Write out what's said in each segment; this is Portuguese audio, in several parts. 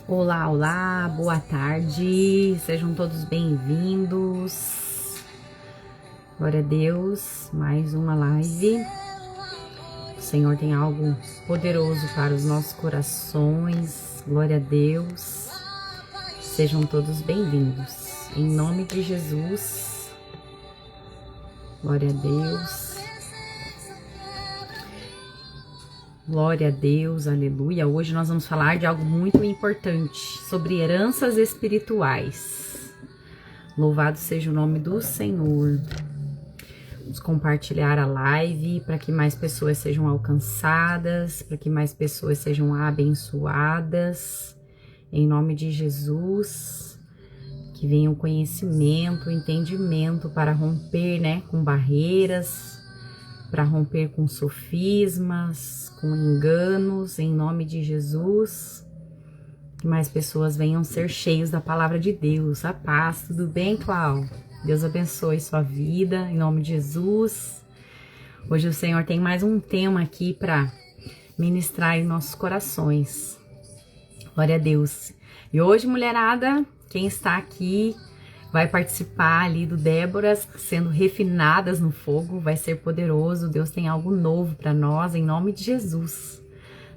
Olá, olá, boa tarde, sejam todos bem-vindos. Glória a Deus, mais uma live. O Senhor tem algo poderoso para os nossos corações. Glória a Deus, sejam todos bem-vindos. Em nome de Jesus, glória a Deus. Glória a Deus, aleluia. Hoje nós vamos falar de algo muito importante, sobre heranças espirituais. Louvado seja o nome do Senhor. Vamos compartilhar a live para que mais pessoas sejam alcançadas, para que mais pessoas sejam abençoadas. Em nome de Jesus, que venha o conhecimento, o entendimento para romper, com barreiras, para romper com sofismas, com enganos, em nome de Jesus. Que mais pessoas venham ser cheios da palavra de Deus. A paz, tudo bem, Clau? Deus abençoe sua vida, em nome de Jesus. Hoje o Senhor tem mais um tema aqui para ministrar em nossos corações. Glória a Deus. E hoje, mulherada, quem está aqui vai participar ali do Déboras sendo refinadas no fogo, vai ser poderoso. Deus tem algo novo para nós, em nome de Jesus.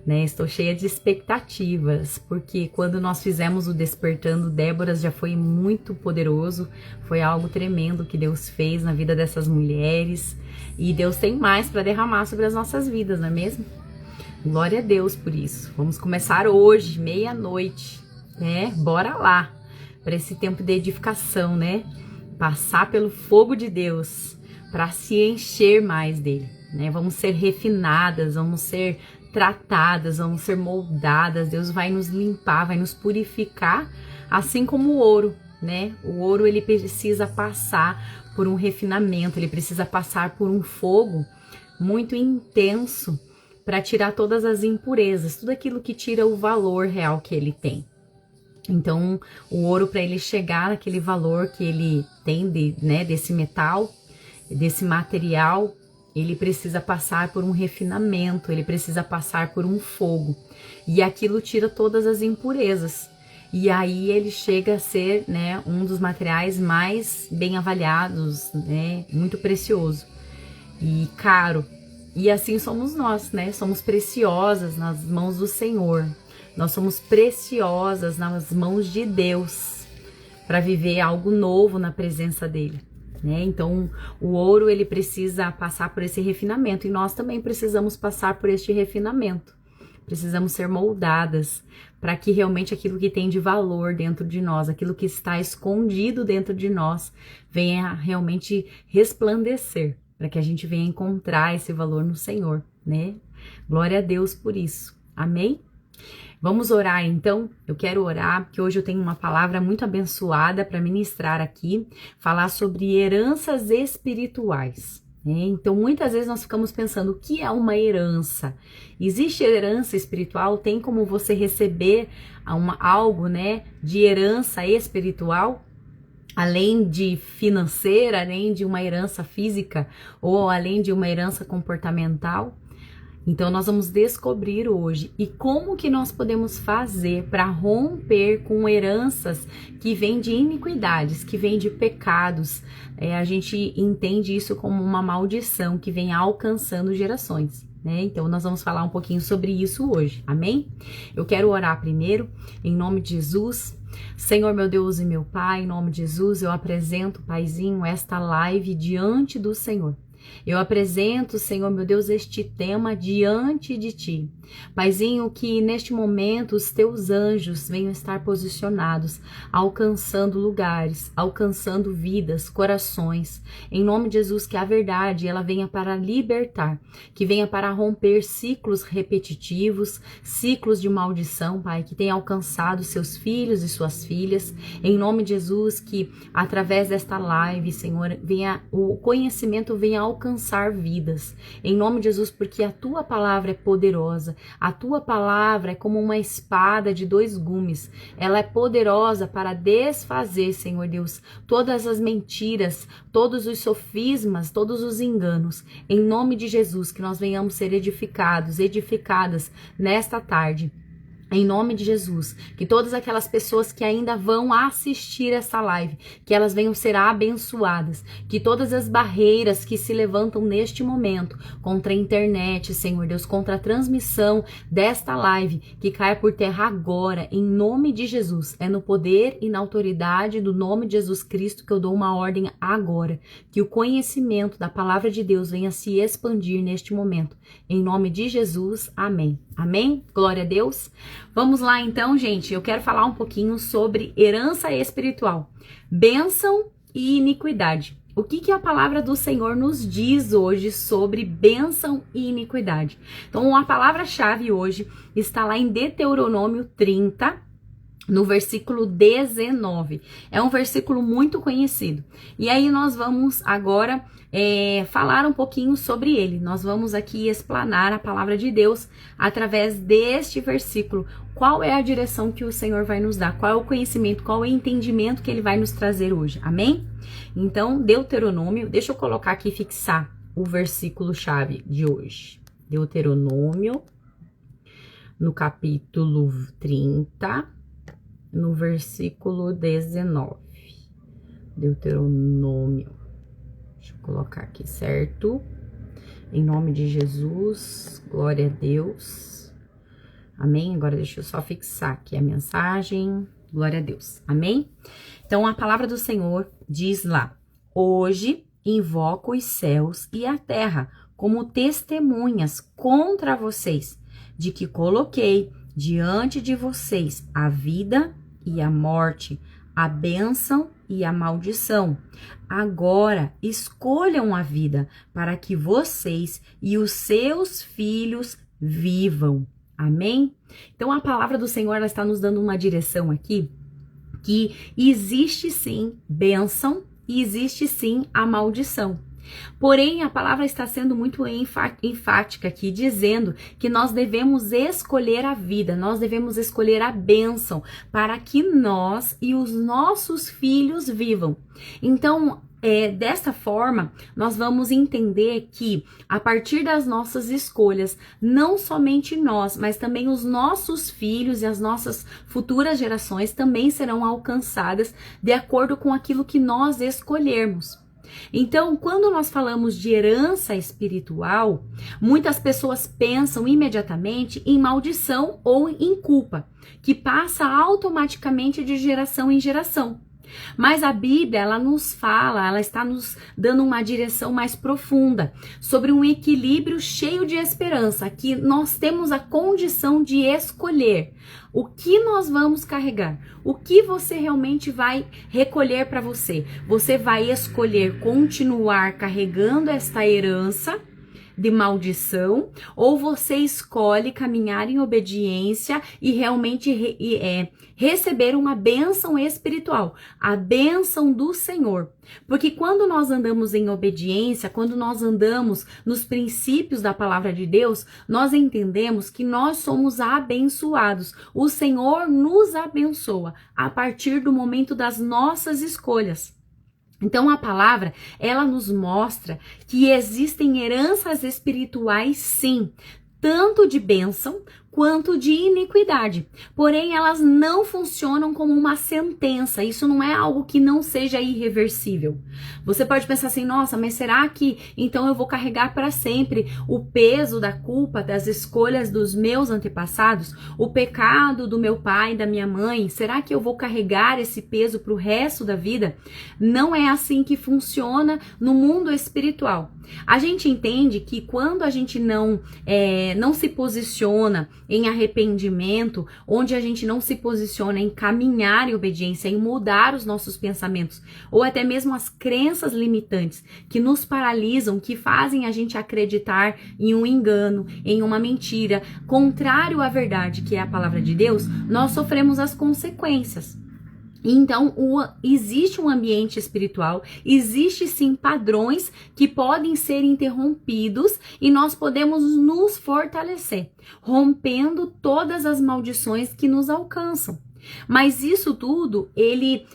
Estou cheia de expectativas, porque quando nós fizemos o Despertando Déboras já foi muito poderoso, foi algo tremendo que Deus fez na vida dessas mulheres, e Deus tem mais para derramar sobre as nossas vidas, não é mesmo? Glória a Deus por isso. Vamos começar hoje, meia-noite, Bora lá, para esse tempo de edificação, Passar pelo fogo de Deus, para se encher mais dele, Vamos ser refinadas, vamos ser tratadas, vamos ser moldadas. Deus vai nos limpar, vai nos purificar, assim como o ouro, O ouro, ele precisa passar por um refinamento, ele precisa passar por um fogo muito intenso para tirar todas as impurezas, tudo aquilo que tira o valor real que ele tem. Então, o ouro, para ele chegar naquele valor que ele tem desse metal, desse material, ele precisa passar por um refinamento, ele precisa passar por um fogo. E aquilo tira todas as impurezas. E aí ele chega a ser, um dos materiais mais bem avaliados, muito precioso e caro. E assim somos nós, Somos preciosas nas mãos do Senhor. Nós somos preciosas nas mãos de Deus para viver algo novo na presença dele, Então, o ouro, ele precisa passar por esse refinamento, e nós também precisamos passar por este refinamento. Precisamos ser moldadas para que realmente aquilo que tem de valor dentro de nós, aquilo que está escondido dentro de nós, venha realmente resplandecer, para que a gente venha encontrar esse valor no Senhor, Glória a Deus por isso. Amém? Vamos orar então? Eu quero orar, porque hoje eu tenho uma palavra muito abençoada para ministrar aqui, falar sobre heranças espirituais. Então, muitas vezes nós ficamos pensando, o que é uma herança? Existe herança espiritual? Tem como você receber algo, de herança espiritual? Além de financeira, além de uma herança física, ou além de uma herança comportamental? Então, nós vamos descobrir hoje e como que nós podemos fazer para romper com heranças que vêm de iniquidades, que vêm de pecados. A gente entende isso como uma maldição que vem alcançando gerações, Então, nós vamos falar um pouquinho sobre isso hoje, amém? Eu quero orar primeiro, em nome de Jesus. Senhor, meu Deus e meu Pai, em nome de Jesus, eu apresento, Paizinho, esta live diante do Senhor. Eu apresento, Senhor, meu Deus, este tema diante de Ti. Paizinho, que neste momento os Teus anjos venham estar posicionados, alcançando lugares, alcançando vidas, corações. Em nome de Jesus, que a verdade, ela venha para libertar, que venha para romper ciclos repetitivos, ciclos de maldição, Pai, que tenha alcançado seus filhos e suas filhas. Em nome de Jesus, que através desta live, Senhor, o conhecimento venha alcançar vidas, em nome de Jesus, porque a Tua palavra é poderosa, a Tua palavra é como uma espada de dois gumes, ela é poderosa para desfazer, Senhor Deus, todas as mentiras, todos os sofismas, todos os enganos, em nome de Jesus, que nós venhamos ser edificados, edificadas nesta tarde, Em nome de Jesus, que todas aquelas pessoas que ainda vão assistir essa live, que elas venham ser abençoadas, que todas as barreiras que se levantam neste momento contra a internet, Senhor Deus, contra a transmissão desta live, que caia por terra agora, em nome de Jesus. É no poder e na autoridade do nome de Jesus Cristo que eu dou uma ordem agora, que o conhecimento da palavra de Deus venha se expandir neste momento. Em nome de Jesus, amém. Amém? Glória a Deus. Vamos lá então, gente. Eu quero falar um pouquinho sobre herança espiritual, bênção e iniquidade. O que a palavra do Senhor nos diz hoje sobre bênção e iniquidade? Então, a palavra-chave hoje está lá em Deuteronômio 30, no versículo 19. É um versículo muito conhecido. E aí nós vamos agora falar um pouquinho sobre ele. Nós vamos aqui explanar a palavra de Deus através deste versículo. Qual é a direção que o Senhor vai nos dar? Qual é o conhecimento? Qual é o entendimento que ele vai nos trazer hoje? Amém? Então, Deuteronômio, deixa eu colocar aqui, fixar o versículo-chave de hoje. Deuteronômio, no capítulo 30, no versículo 19. Deuteronômio. Deixa eu colocar aqui, certo? Em nome de Jesus, glória a Deus. Amém? Agora deixa eu só fixar aqui a mensagem. Glória a Deus. Amém? Então, a palavra do Senhor diz lá: hoje invoco os céus e a terra como testemunhas contra vocês, de que coloquei diante de vocês a vida e a morte, a bênção e a maldição. Agora escolham a vida para que vocês e os seus filhos vivam. Amém? Então a palavra do Senhor, ela está nos dando uma direção aqui, que existe sim bênção e existe sim a maldição. Porém, a palavra está sendo muito enfática aqui, dizendo que nós devemos escolher a vida, nós devemos escolher a bênção para que nós e os nossos filhos vivam. Então, desta forma, nós vamos entender que a partir das nossas escolhas, não somente nós, mas também os nossos filhos e as nossas futuras gerações também serão alcançadas de acordo com aquilo que nós escolhermos. Então, quando nós falamos de herança espiritual, muitas pessoas pensam imediatamente em maldição ou em culpa, que passa automaticamente de geração em geração. Mas a Bíblia, ela nos fala, ela está nos dando uma direção mais profunda sobre um equilíbrio cheio de esperança, que nós temos a condição de escolher o que nós vamos carregar, o que você realmente vai recolher para você. Você vai escolher continuar carregando esta herança de maldição, ou você escolhe caminhar em obediência e realmente receber uma bênção espiritual, a bênção do Senhor. Porque quando nós andamos em obediência, quando nós andamos nos princípios da palavra de Deus, nós entendemos que nós somos abençoados. O Senhor nos abençoa a partir do momento das nossas escolhas. Então a palavra, ela nos mostra que existem heranças espirituais, sim, tanto de bênção quanto de iniquidade. Porém, elas não funcionam como uma sentença. Isso não é algo que não seja irreversível. Você pode pensar assim, nossa, mas será que então eu vou carregar para sempre o peso da culpa das escolhas dos meus antepassados? O pecado do meu pai e da minha mãe? Será que eu vou carregar esse peso para o resto da vida? Não é assim que funciona no mundo espiritual. A gente entende que quando a gente não se posiciona em arrependimento, onde a gente não se posiciona em caminhar em obediência, em mudar os nossos pensamentos, ou até mesmo as crenças limitantes que nos paralisam, que fazem a gente acreditar em um engano, em uma mentira, contrário à verdade, que é a palavra de Deus, nós sofremos as consequências. Então, existe um ambiente espiritual, existe sim padrões que podem ser interrompidos e nós podemos nos fortalecer, rompendo todas as maldições que nos alcançam. Mas isso tudo, ele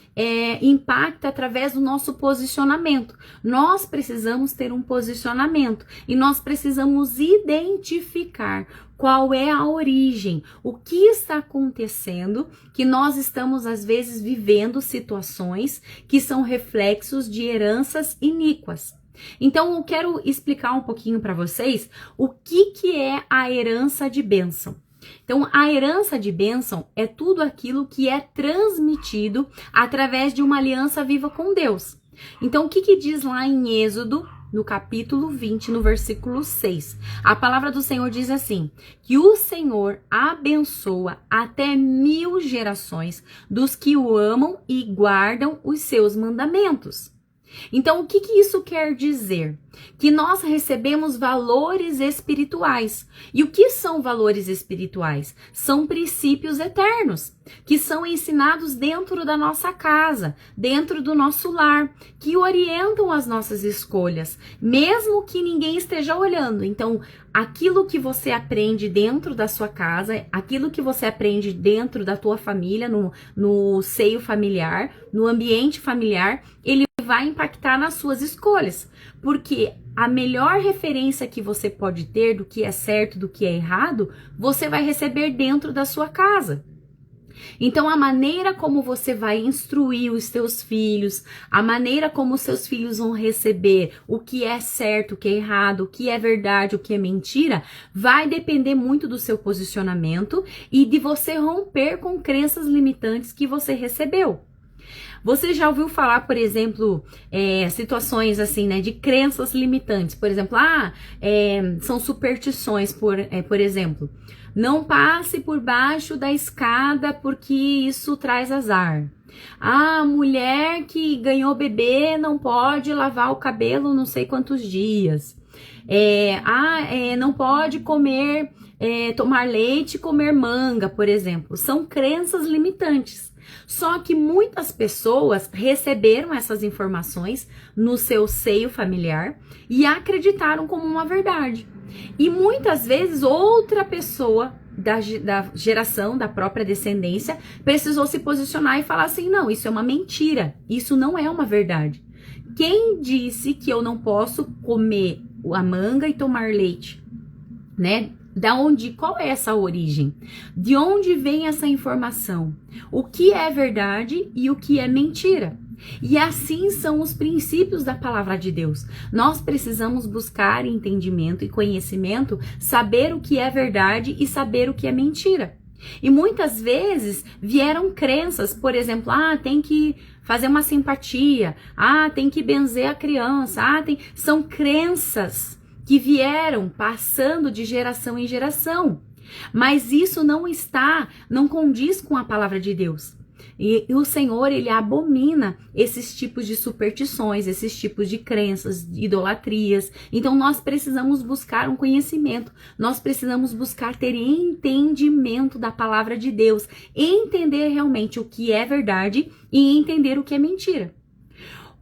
impacta através do nosso posicionamento. Nós precisamos ter um posicionamento e nós precisamos identificar qual é a origem, o que está acontecendo, que nós estamos às vezes vivendo situações que são reflexos de heranças iníquas. Então eu quero explicar um pouquinho para vocês o que é a herança de bênção. Então, a herança de bênção é tudo aquilo que é transmitido através de uma aliança viva com Deus. Então, o que diz lá em Êxodo, no capítulo 20, no versículo 6? A palavra do Senhor diz assim, que o Senhor abençoa até 1000 gerações dos que o amam e guardam os seus mandamentos. Então, o que isso quer dizer? Que nós recebemos valores espirituais. E o que são valores espirituais? São princípios eternos, que são ensinados dentro da nossa casa, dentro do nosso lar, que orientam as nossas escolhas, mesmo que ninguém esteja olhando. Então, aquilo que você aprende dentro da sua casa, aquilo que você aprende dentro da tua família, no seio familiar, no ambiente familiar, ele vai impactar nas suas escolhas, porque a melhor referência que você pode ter do que é certo, do que é errado, você vai receber dentro da sua casa. Então, a maneira como você vai instruir os seus filhos, a maneira como os seus filhos vão receber o que é certo, o que é errado, o que é verdade, o que é mentira, vai depender muito do seu posicionamento e de você romper com crenças limitantes que você recebeu. Você já ouviu falar, por exemplo, situações assim, né, de crenças limitantes? Por exemplo, são superstições, por exemplo. Não passe por baixo da escada porque isso traz azar. A mulher que ganhou bebê não pode lavar o cabelo não sei quantos dias. Não pode comer, tomar leite e comer manga, por exemplo. São crenças limitantes. Só que muitas pessoas receberam essas informações no seu seio familiar e acreditaram como uma verdade. E muitas vezes outra pessoa da geração, da própria descendência, precisou se posicionar e falar assim, não, isso é uma mentira, isso não é uma verdade. Quem disse que eu não posso comer a manga e tomar leite, né? Qual é essa origem? De onde vem essa informação? O que é verdade e o que é mentira? E assim são os princípios da palavra de Deus. Nós precisamos buscar entendimento e conhecimento, saber o que é verdade e saber o que é mentira. E muitas vezes vieram crenças, por exemplo, tem que fazer uma simpatia, tem que benzer a criança, são crenças que vieram passando de geração em geração. Mas isso não condiz com a palavra de Deus. E o Senhor, ele abomina esses tipos de superstições, esses tipos de crenças, de idolatrias. Então nós precisamos buscar um conhecimento, nós precisamos buscar ter entendimento da palavra de Deus, entender realmente o que é verdade e entender o que é mentira.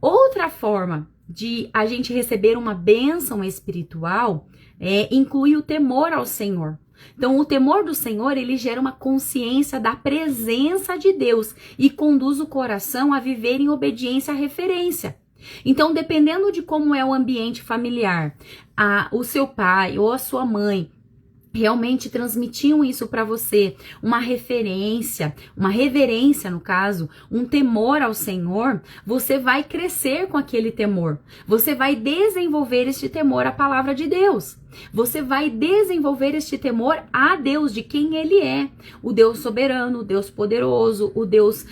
Outra forma de a gente receber uma bênção espiritual inclui o temor ao Senhor. Então, o temor do Senhor, ele gera uma consciência da presença de Deus e conduz o coração a viver em obediência à referência. Então, dependendo de como é o ambiente familiar, o seu pai ou a sua mãe realmente transmitiam isso para você, uma referência, uma reverência no caso, um temor ao Senhor, você vai crescer com aquele temor. Você vai desenvolver este temor à palavra de Deus. Você vai desenvolver este temor a Deus, de quem Ele é. O Deus soberano, o Deus poderoso, o Deus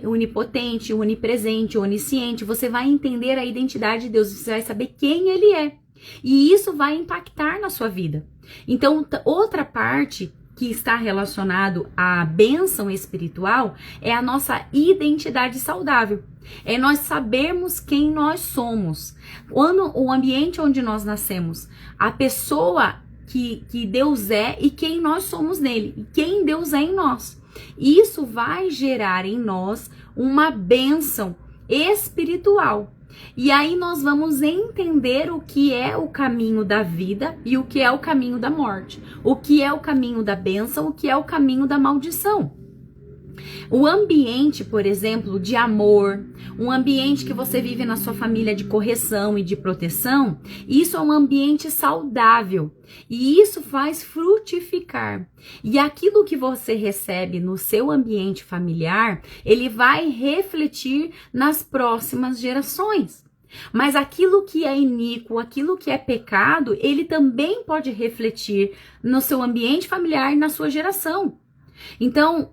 onipotente, onipresente, onisciente. Você vai entender a identidade de Deus, você vai saber quem Ele é. E isso vai impactar na sua vida. Então, outra parte que está relacionado à bênção espiritual é a nossa identidade saudável. É nós sabermos quem nós somos. O ambiente onde nós nascemos, a pessoa que Deus é e quem nós somos nele, e quem Deus é em nós. Isso vai gerar em nós uma bênção espiritual. E aí nós vamos entender o que é o caminho da vida e o que é o caminho da morte. O que é o caminho da bênção, o que é o caminho da maldição. O ambiente, por exemplo, de amor, um ambiente que você vive na sua família de correção e de proteção, isso é um ambiente saudável e isso faz frutificar. E aquilo que você recebe no seu ambiente familiar, ele vai refletir nas próximas gerações. Mas aquilo que é iníquo, aquilo que é pecado, ele também pode refletir no seu ambiente familiar e na sua geração. Então,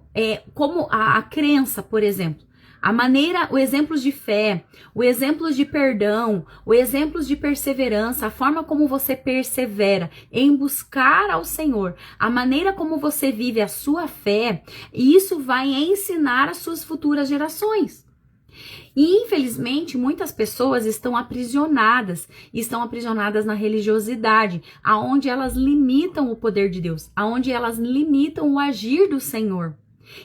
como a crença, por exemplo, a maneira, os exemplos de fé, os exemplos de perdão, os exemplos de perseverança, a forma como você persevera em buscar ao Senhor, a maneira como você vive a sua fé, isso vai ensinar as suas futuras gerações. E infelizmente muitas pessoas estão aprisionadas na religiosidade, aonde elas limitam o poder de Deus, aonde elas limitam o agir do Senhor.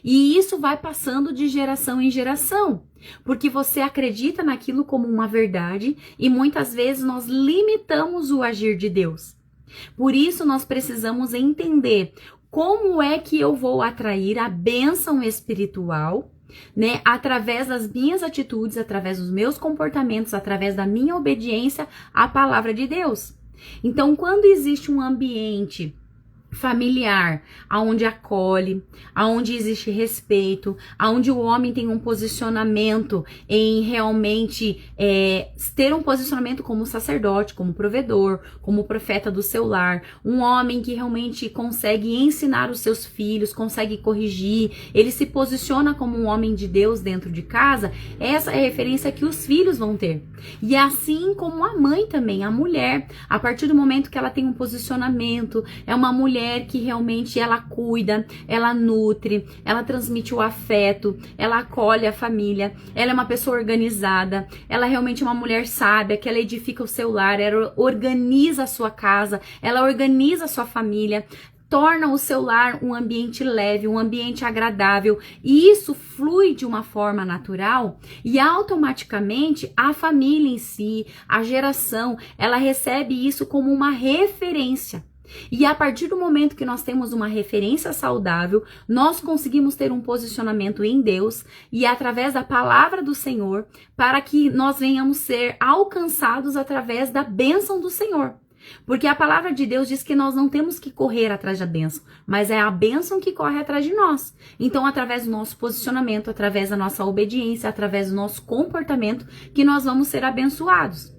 E isso vai passando de geração em geração, porque você acredita naquilo como uma verdade e muitas vezes nós limitamos o agir de Deus. Por isso nós precisamos entender como é que eu vou atrair a bênção espiritual, né, através das minhas atitudes, através dos meus comportamentos, através da minha obediência à palavra de Deus. Então, quando existe um ambiente familiar, aonde acolhe, aonde existe respeito, aonde o homem tem um posicionamento em realmente ter um posicionamento como sacerdote, como provedor, como profeta do seu lar, um homem que realmente consegue ensinar os seus filhos, consegue corrigir, ele se posiciona como um homem de Deus dentro de casa, essa é a referência que os filhos vão ter. E assim como a mãe também, a mulher, a partir do momento que ela tem um posicionamento, é uma mulher que realmente ela cuida, ela nutre, ela transmite o afeto, ela acolhe a família, ela é uma pessoa organizada, ela realmente é uma mulher sábia, que ela edifica o seu lar, ela organiza a sua casa, ela organiza a sua família, torna o seu lar um ambiente leve, um ambiente agradável, e isso flui de uma forma natural e automaticamente a família em si, a geração, ela recebe isso como uma referência. E a partir do momento que nós temos uma referência saudável, nós conseguimos ter um posicionamento em Deus e através da palavra do Senhor, para que nós venhamos ser alcançados através da bênção do Senhor. Porque a palavra de Deus diz que nós não temos que correr atrás da bênção, mas é a bênção que corre atrás de nós. Então, através do nosso posicionamento, através da nossa obediência, através do nosso comportamento, que nós vamos ser abençoados.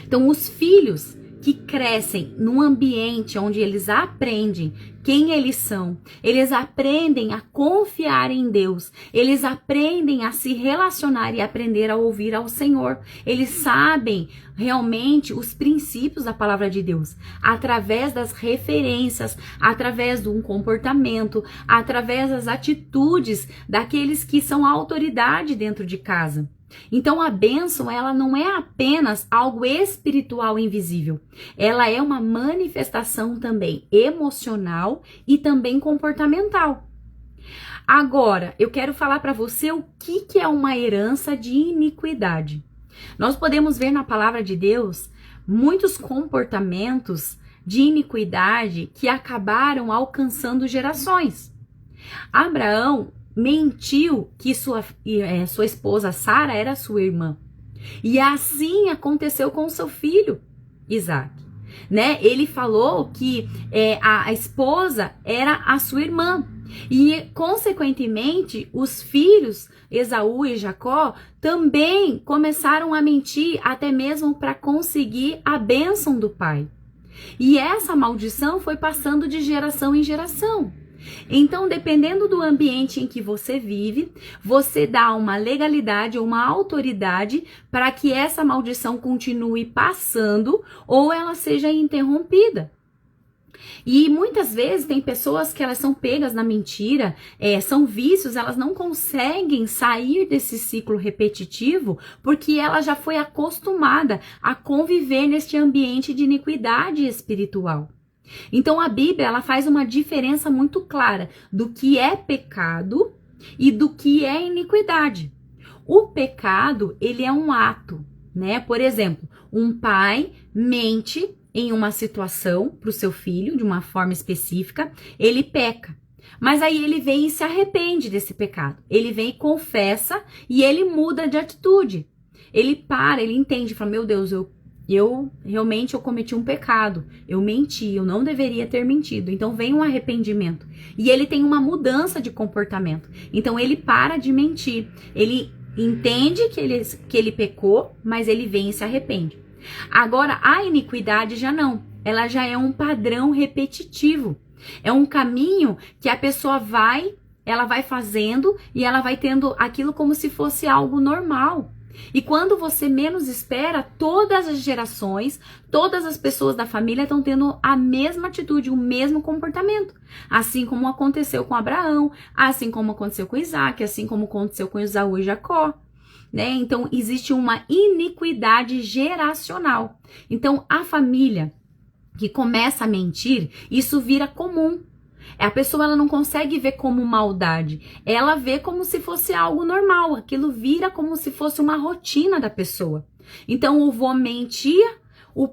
Então, os filhos que crescem num ambiente onde eles aprendem quem eles são, eles aprendem a confiar em Deus, eles aprendem a se relacionar e aprender a ouvir ao Senhor, eles sabem realmente os princípios da palavra de Deus, através das referências, através de um comportamento, através das atitudes daqueles que são a autoridade dentro de casa. Então a bênção, ela não é apenas algo espiritual invisível, ela é uma manifestação também emocional e também comportamental. Agora, eu quero falar para você o que é uma herança de iniquidade. Nós podemos ver na palavra de Deus muitos comportamentos de iniquidade que acabaram alcançando gerações. Abraão mentiu que sua esposa Sara era sua irmã. E assim aconteceu com seu filho Isaac, né? Ele falou que a esposa era a sua irmã. E, consequentemente, os filhos, Esaú e Jacó, também começaram a mentir até mesmo para conseguir a bênção do pai. E essa maldição foi passando de geração em geração. Então, dependendo do ambiente em que você vive, você dá uma legalidade ou uma autoridade para que essa maldição continue passando ou ela seja interrompida. E muitas vezes tem pessoas que elas são pegas na mentira, são vícios, elas não conseguem sair desse ciclo repetitivo porque ela já foi acostumada a conviver neste ambiente de iniquidade espiritual. Então a Bíblia, ela faz uma diferença muito clara do que é pecado e do que é iniquidade. O pecado, ele é um ato, né? Por exemplo, um pai mente em uma situação para o seu filho, de uma forma específica, ele peca. Mas aí ele vem e se arrepende desse pecado. Ele vem e confessa e ele muda de atitude. Ele para, ele entende, fala, meu Deus, eu realmente cometi um pecado. Eu menti, eu não deveria ter mentido. Então vem um arrependimento. E ele tem uma mudança de comportamento. Então ele para de mentir. Ele entende que ele pecou, mas ele vem e se arrepende. Agora, a iniquidade já não. Ela já é um padrão repetitivo. É um caminho que a pessoa ela vai fazendo e ela vai tendo aquilo como se fosse algo normal. E quando você menos espera, todas as gerações, todas as pessoas da família estão tendo a mesma atitude, o mesmo comportamento. Assim como aconteceu com Abraão, assim como aconteceu com Isaac, assim como aconteceu com Esaú e Jacó. Né? Então, existe uma iniquidade geracional. Então, a família que começa a mentir, isso vira comum. A pessoa ela não consegue ver como maldade, ela vê como se fosse algo normal, aquilo vira como se fosse uma rotina da pessoa. Então o vô mentia, o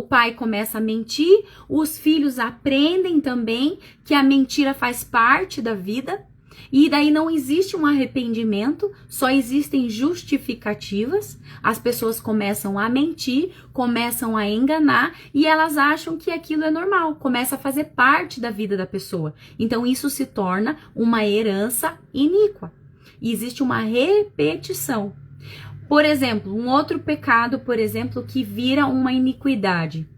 pai começa a mentir, os filhos aprendem também que a mentira faz parte da vida. E daí não existe um arrependimento, só existem justificativas. As pessoas começam a mentir, começam a enganar e elas acham que aquilo é normal, começa a fazer parte da vida da pessoa. Então isso se torna uma herança iníqua. E existe uma repetição. Por exemplo, um outro pecado, por exemplo, que vira uma iniquidade.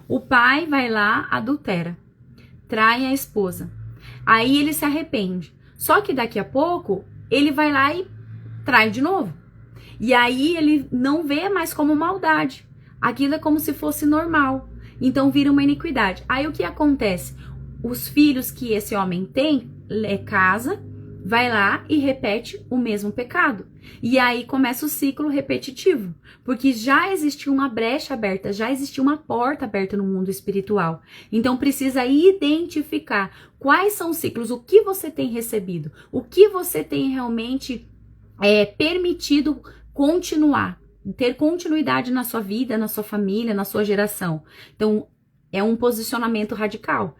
O pai vai lá, adultera, trai a esposa. Aí ele se arrepende. Só que daqui a pouco, ele vai lá e trai de novo. E aí ele não vê mais como maldade. Aquilo é como se fosse normal. Então vira uma iniquidade. Aí o que acontece? Os filhos que esse homem tem, casa, vai lá e repete o mesmo pecado. E aí começa o ciclo repetitivo. Porque já existiu uma brecha aberta, já existiu uma porta aberta no mundo espiritual. Então precisa identificar quais são os ciclos, o que você tem recebido, o que você tem realmente permitido continuar, ter continuidade na sua vida, na sua família, na sua geração. Então é um posicionamento radical.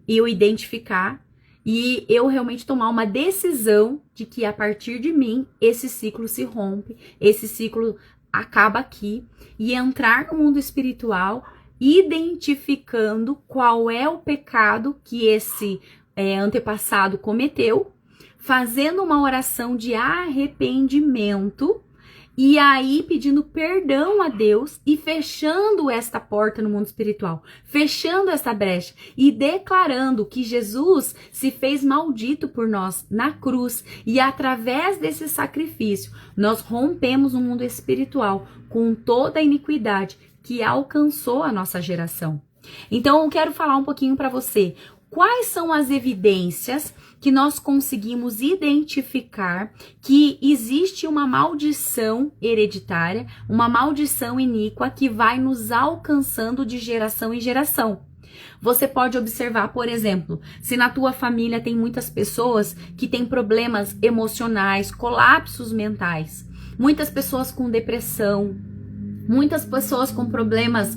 Eu identificar e eu realmente tomar uma decisão de que a partir de mim esse ciclo se rompe, esse ciclo acaba aqui e entrar no mundo espiritual identificando qual é o pecado que esse antepassado cometeu, fazendo uma oração de arrependimento e aí pedindo perdão a Deus e fechando esta porta no mundo espiritual, fechando essa brecha e declarando que Jesus se fez maldito por nós na cruz e através desse sacrifício nós rompemos o mundo espiritual com toda a iniquidade que alcançou a nossa geração. Então eu quero falar um pouquinho para você. Quais são as evidências que nós conseguimos identificar que existe uma maldição hereditária, uma maldição iníqua que vai nos alcançando de geração em geração? Você pode observar, por exemplo, se na tua família tem muitas pessoas que têm problemas emocionais, colapsos mentais, muitas pessoas com depressão, muitas pessoas com problemas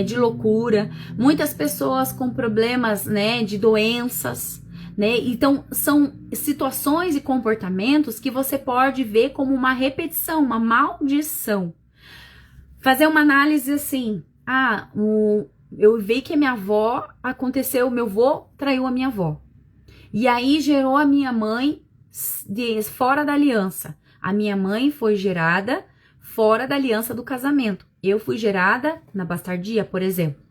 de loucura, muitas pessoas com problemas, de doenças, Então, são situações e comportamentos que você pode ver como uma repetição, uma maldição. Fazer uma análise assim, eu vi que minha avó aconteceu, meu avô traiu a minha avó. E aí gerou a minha mãe fora da aliança. A minha mãe foi gerada fora da aliança do casamento. Eu fui gerada na bastardia, por exemplo.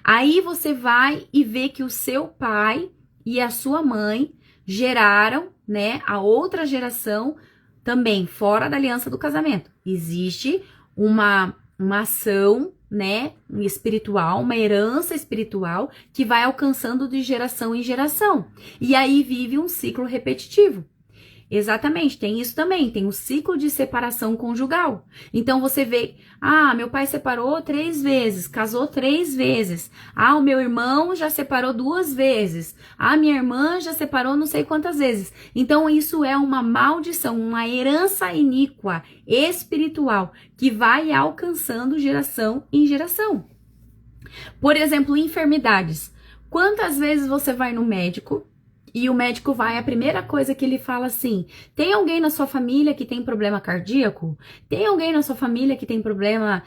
Aí você vai e vê que o seu pai e a sua mãe geraram, a outra geração também fora da aliança do casamento. Existe uma ação, espiritual, uma herança espiritual que vai alcançando de geração em geração. E aí vive um ciclo repetitivo. Exatamente, tem isso também, tem o ciclo de separação conjugal. Então você vê, meu pai separou 3 vezes, casou 3 vezes. O meu irmão já separou 2 vezes. Minha irmã já separou não sei quantas vezes. Então isso é uma maldição, uma herança iníqua, espiritual, que vai alcançando geração em geração. Por exemplo, enfermidades. Quantas vezes você vai no médico E o médico vai, a primeira coisa que ele fala assim: tem alguém na sua família que tem problema cardíaco? Tem alguém na sua família que tem problema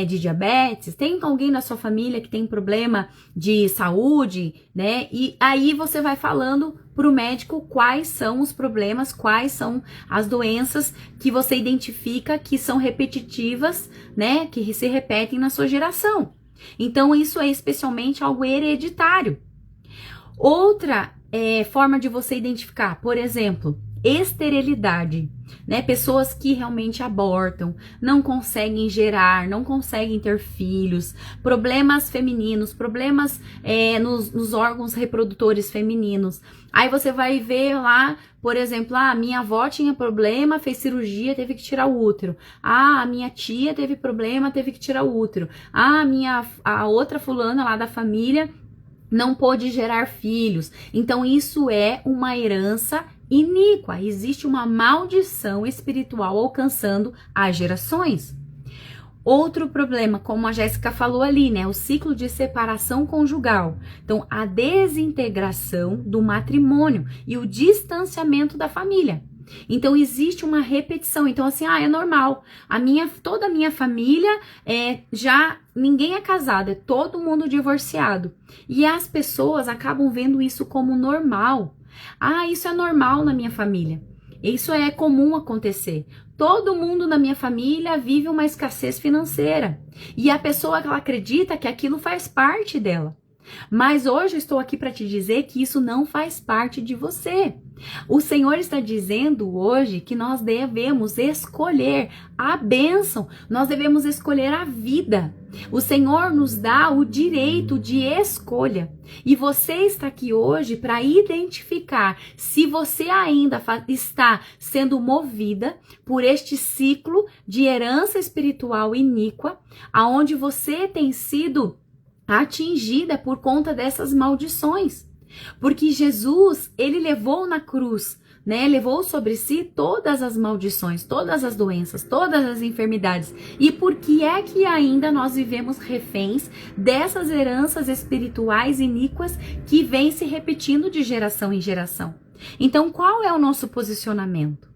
de diabetes? Tem alguém na sua família que tem problema de saúde, né? E aí você vai falando pro médico quais são os problemas, quais são as doenças que você identifica que são repetitivas, né? Que se repetem na sua geração. Então isso é especialmente algo hereditário. Outra forma de você identificar, por exemplo, esterilidade, né? Pessoas que realmente abortam, não conseguem gerar, não conseguem ter filhos, problemas femininos, problemas nos órgãos reprodutores femininos. Aí você vai ver lá, por exemplo, minha avó tinha problema, fez cirurgia, teve que tirar o útero. A minha tia teve problema, teve que tirar o útero. A outra fulana lá da família não pôde gerar filhos. Então isso é uma herança iníqua. Existe uma maldição espiritual alcançando as gerações. Outro problema, como a Jéssica falou ali, né? O ciclo de separação conjugal. Então, a desintegração do matrimônio e o distanciamento da família. Então, existe uma repetição. Então, assim, é normal. Toda a minha família já ninguém é casado, é todo mundo divorciado. E as pessoas acabam vendo isso como normal. Isso é normal na minha família. Isso é comum acontecer. Todo mundo na minha família vive uma escassez financeira. E a pessoa, ela acredita que aquilo faz parte dela. Mas hoje eu estou aqui para te dizer que isso não faz parte de você. O Senhor está dizendo hoje que nós devemos escolher a bênção, nós devemos escolher a vida. O Senhor nos dá o direito de escolha. E você está aqui hoje para identificar se você ainda está sendo movida por este ciclo de herança espiritual iníqua, aonde você tem sido atingida por conta dessas maldições. Porque Jesus, ele levou na cruz, né? Levou sobre si todas as maldições, todas as doenças, todas as enfermidades. E por que é que ainda nós vivemos reféns dessas heranças espirituais iníquas que vêm se repetindo de geração em geração? Então, qual é o nosso posicionamento?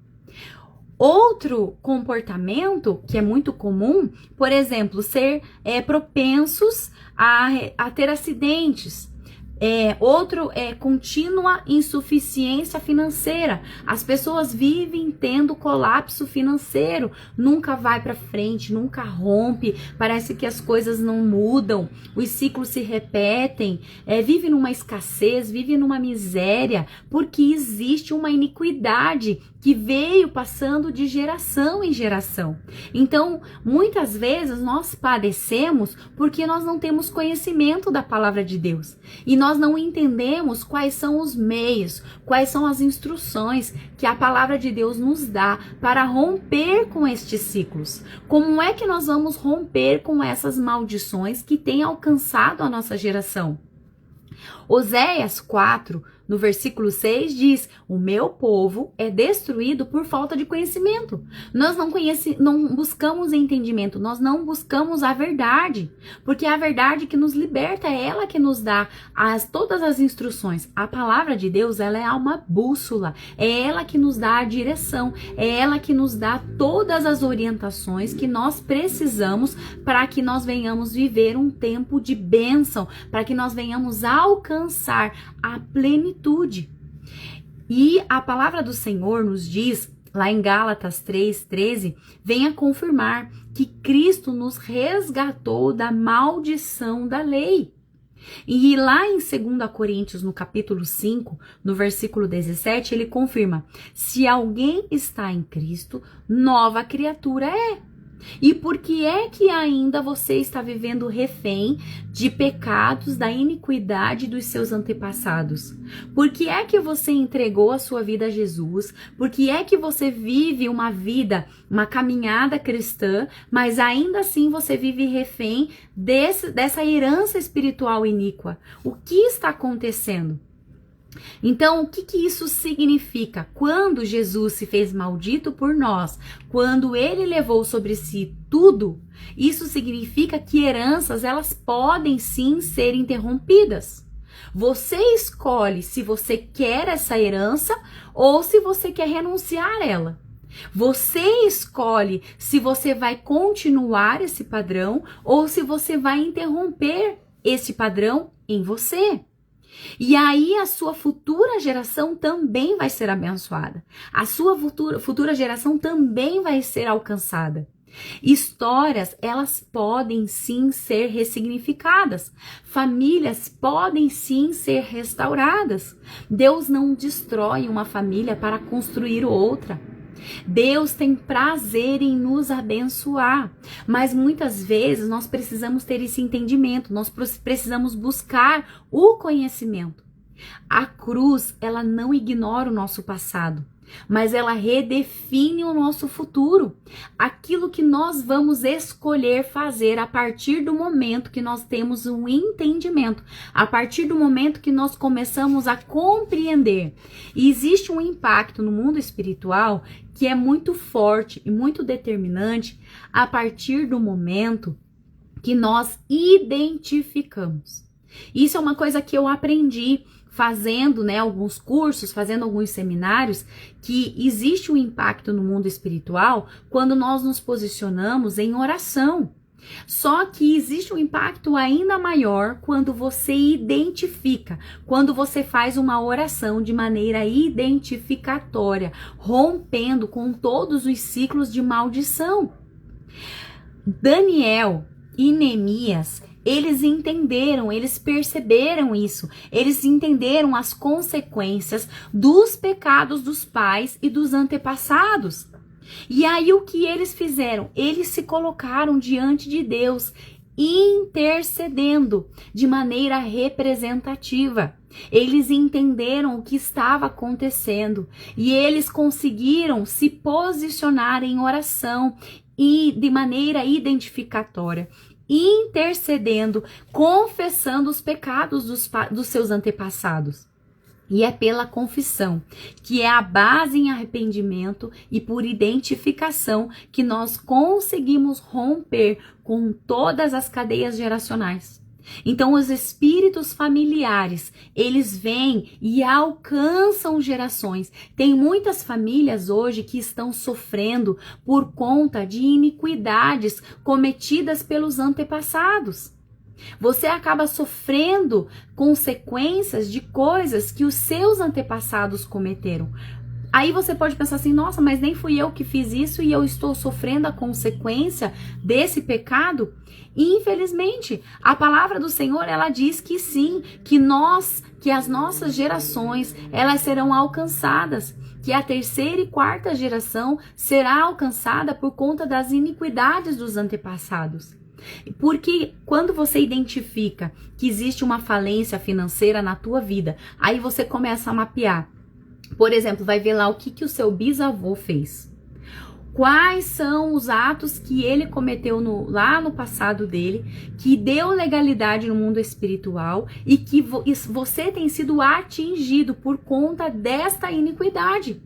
Outro comportamento que é muito comum, por exemplo, ser propensos a ter acidentes. Outro é contínua insuficiência financeira. As pessoas vivem tendo colapso financeiro, nunca vai para frente, nunca rompe, parece que as coisas não mudam, os ciclos se repetem, vive numa escassez, vive numa miséria, porque existe uma iniquidade que veio passando de geração em geração. Então, muitas vezes nós padecemos porque nós não temos conhecimento da palavra de Deus. E nós não entendemos quais são os meios, quais são as instruções que a palavra de Deus nos dá para romper com estes ciclos. Como é que nós vamos romper com essas maldições que têm alcançado a nossa geração? Oséias 4, no versículo 6, diz: o meu povo é destruído por falta de conhecimento. Nós não buscamos entendimento, nós não buscamos a verdade, porque é a verdade que nos liberta, é ela que nos dá todas as instruções. A palavra de Deus, ela é uma bússola, é ela que nos dá a direção, é ela que nos dá todas as orientações que nós precisamos para que nós venhamos viver um tempo de bênção, para que nós venhamos alcançar a plenitude. E a palavra do Senhor nos diz, lá em Gálatas 3:13, venha confirmar que Cristo nos resgatou da maldição da lei. E lá em 2 Coríntios, no capítulo 5, no versículo 17, ele confirma: se alguém está em Cristo, nova criatura é. E por que é que ainda você está vivendo refém de pecados, da iniquidade dos seus antepassados? Por que é que você entregou a sua vida a Jesus? Por que é que você vive uma vida, uma caminhada cristã, mas ainda assim você vive refém dessa herança espiritual iníqua? O que está acontecendo? Então, o que isso significa? Quando Jesus se fez maldito por nós, quando ele levou sobre si tudo, isso significa que heranças, elas podem sim ser interrompidas. Você escolhe se você quer essa herança ou se você quer renunciar a ela. Você escolhe se você vai continuar esse padrão ou se você vai interromper esse padrão em você. E aí a sua futura geração também vai ser abençoada. A sua futura geração também vai ser alcançada. Histórias, elas podem sim ser ressignificadas. Famílias podem sim ser restauradas. Deus não destrói uma família para construir outra. Deus tem prazer em nos abençoar, mas muitas vezes nós precisamos ter esse entendimento, nós precisamos buscar o conhecimento. A cruz, ela não ignora o nosso passado, mas ela redefine o nosso futuro. Aquilo que nós vamos escolher fazer a partir do momento que nós temos um entendimento, a partir do momento que nós começamos a compreender. E existe um impacto no mundo espiritual que é muito forte e muito determinante a partir do momento que nós identificamos. Isso é uma coisa que eu aprendi fazendo, alguns cursos, fazendo alguns seminários, que existe um impacto no mundo espiritual quando nós nos posicionamos em oração. Só que existe um impacto ainda maior quando você identifica, quando você faz uma oração de maneira identificatória, rompendo com todos os ciclos de maldição. Daniel e Neemias, eles entenderam, eles perceberam isso, eles entenderam as consequências dos pecados dos pais e dos antepassados. E aí o que eles fizeram? Eles se colocaram diante de Deus, intercedendo de maneira representativa. Eles entenderam o que estava acontecendo e eles conseguiram se posicionar em oração e de maneira identificatória, intercedendo, confessando os pecados dos seus antepassados. E é pela confissão, que é a base em arrependimento e por identificação, que nós conseguimos romper com todas as cadeias geracionais. Então, os espíritos familiares, eles vêm e alcançam gerações. Tem muitas famílias hoje que estão sofrendo por conta de iniquidades cometidas pelos antepassados. Você acaba sofrendo consequências de coisas que os seus antepassados cometeram. Aí você pode pensar assim, nossa, mas nem fui eu que fiz isso e eu estou sofrendo a consequência desse pecado? Infelizmente, a palavra do Senhor, ela diz que sim, que as nossas gerações, elas serão alcançadas, que a terceira e quarta geração será alcançada por conta das iniquidades dos antepassados. Porque quando você identifica que existe uma falência financeira na tua vida, aí você começa a mapear. Por exemplo, vai ver lá o que o seu bisavô fez. Quais são os atos que ele cometeu lá no passado dele, que deu legalidade no mundo espiritual e que você tem sido atingido por conta desta iniquidade.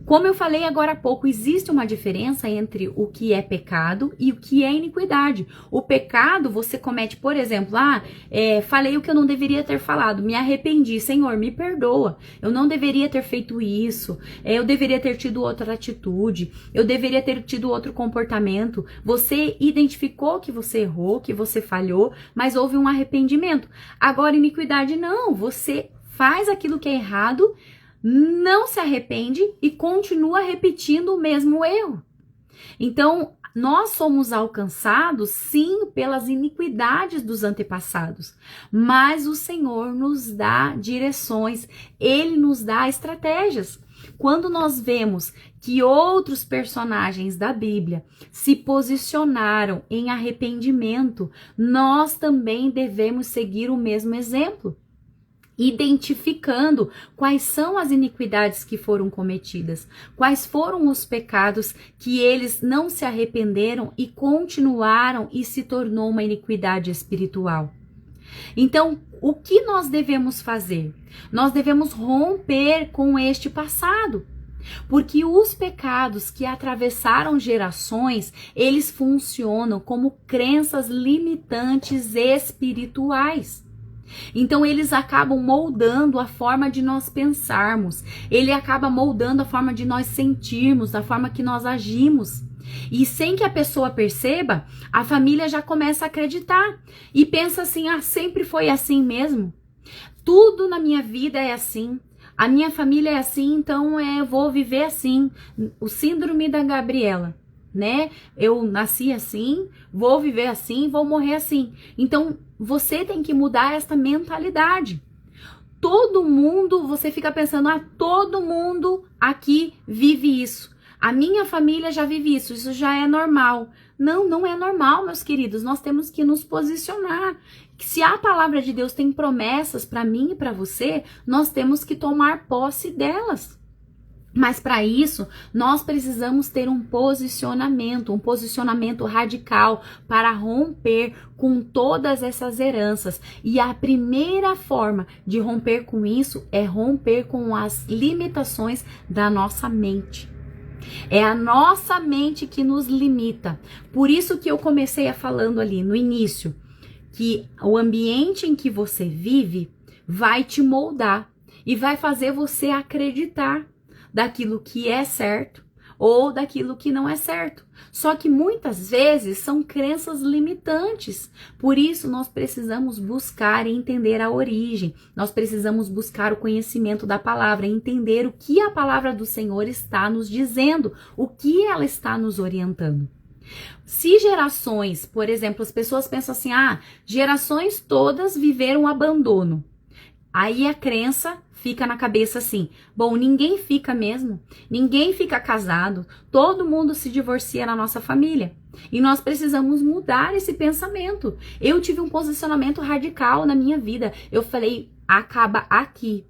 Como eu falei agora há pouco, existe uma diferença entre o que é pecado e o que é iniquidade. O pecado você comete, por exemplo, falei o que eu não deveria ter falado, me arrependi, Senhor, me perdoa, eu não deveria ter feito isso, eu deveria ter tido outra atitude, eu deveria ter tido outro comportamento. Você identificou que você errou, que você falhou, mas houve um arrependimento. Agora, iniquidade não, você faz aquilo que é errado, não se arrepende e continua repetindo o mesmo erro. Então, nós somos alcançados, sim, pelas iniquidades dos antepassados, mas o Senhor nos dá direções, Ele nos dá estratégias. Quando nós vemos que outros personagens da Bíblia se posicionaram em arrependimento, nós também devemos seguir o mesmo exemplo, identificando quais são as iniquidades que foram cometidas, quais foram os pecados que eles não se arrependeram e continuaram e se tornou uma iniquidade espiritual. Então, o que nós devemos fazer? Nós devemos romper com este passado, porque os pecados que atravessaram gerações, eles funcionam como crenças limitantes espirituais. Então eles acabam moldando a forma de nós pensarmos, ele acaba moldando a forma de nós sentirmos, a forma que nós agimos. E sem que a pessoa perceba, a família já começa a acreditar e pensa assim: ah, sempre foi assim mesmo. Tudo na minha vida é assim. A minha família é assim, então eu vou viver assim. O síndrome da Gabriela, né? Eu nasci assim, vou viver assim, vou morrer assim. Então você tem que mudar essa mentalidade. Todo mundo, você fica pensando: ah, todo mundo aqui vive isso. A minha família já vive isso, isso já é normal. Não, não é normal, meus queridos. Nós temos que nos posicionar. Se a palavra de Deus tem promessas para mim e para você, nós temos que tomar posse delas. Mas para isso, nós precisamos ter um posicionamento radical para romper com todas essas heranças. E a primeira forma de romper com isso é romper com as limitações da nossa mente. É a nossa mente que nos limita. Por isso que eu comecei falando ali no início, que o ambiente em que você vive vai te moldar e vai fazer você acreditar daquilo que é certo ou daquilo que não é certo. Só que muitas vezes são crenças limitantes. Por isso nós precisamos buscar e entender a origem. Nós precisamos buscar o conhecimento da palavra, entender o que a palavra do Senhor está nos dizendo, o que ela está nos orientando. Se gerações, por exemplo, as pessoas pensam assim: ah, gerações todas viveram abandono. Aí a crença fica na cabeça assim: bom, ninguém fica mesmo, ninguém fica casado, todo mundo se divorcia na nossa família. E nós precisamos mudar esse pensamento. Eu tive um posicionamento radical na minha vida. Eu falei: acaba aqui.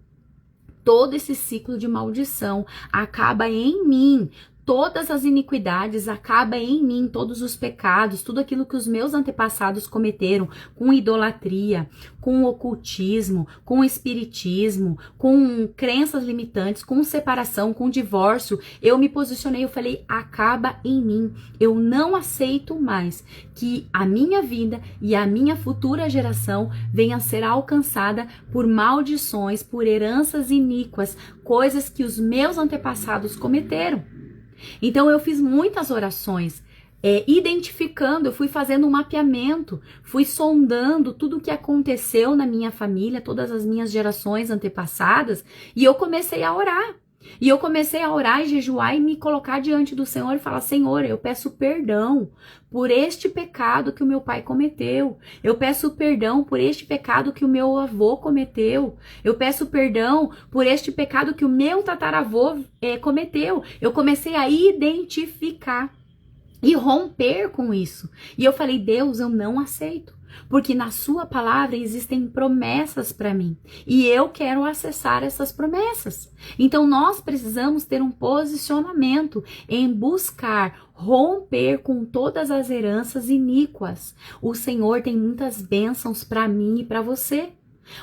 Todo esse ciclo de maldição acaba em mim. Todas as iniquidades acabam em mim, todos os pecados, tudo aquilo que os meus antepassados cometeram, com idolatria, com ocultismo, com espiritismo, com crenças limitantes, com separação, com divórcio. Eu me posicionei, eu falei: acaba em mim. Eu não aceito mais que a minha vida e a minha futura geração venha a ser alcançada por maldições, por heranças iníquas, coisas que os meus antepassados cometeram. Então eu fiz muitas orações, identificando, eu fui fazendo um mapeamento, fui sondando tudo o que aconteceu na minha família, todas as minhas gerações antepassadas, e eu comecei a orar. E eu comecei a orar e jejuar e me colocar diante do Senhor e falar: Senhor, eu peço perdão por este pecado que o meu pai cometeu. Eu peço perdão por este pecado que o meu avô cometeu. Eu peço perdão por este pecado que o meu tataravô cometeu. Eu comecei a identificar e romper com isso. E eu falei: Deus, eu não aceito. Porque na sua palavra existem promessas para mim. E eu quero acessar essas promessas. Então nós precisamos ter um posicionamento em buscar romper com todas as heranças iníquas. O Senhor tem muitas bênçãos para mim e para você.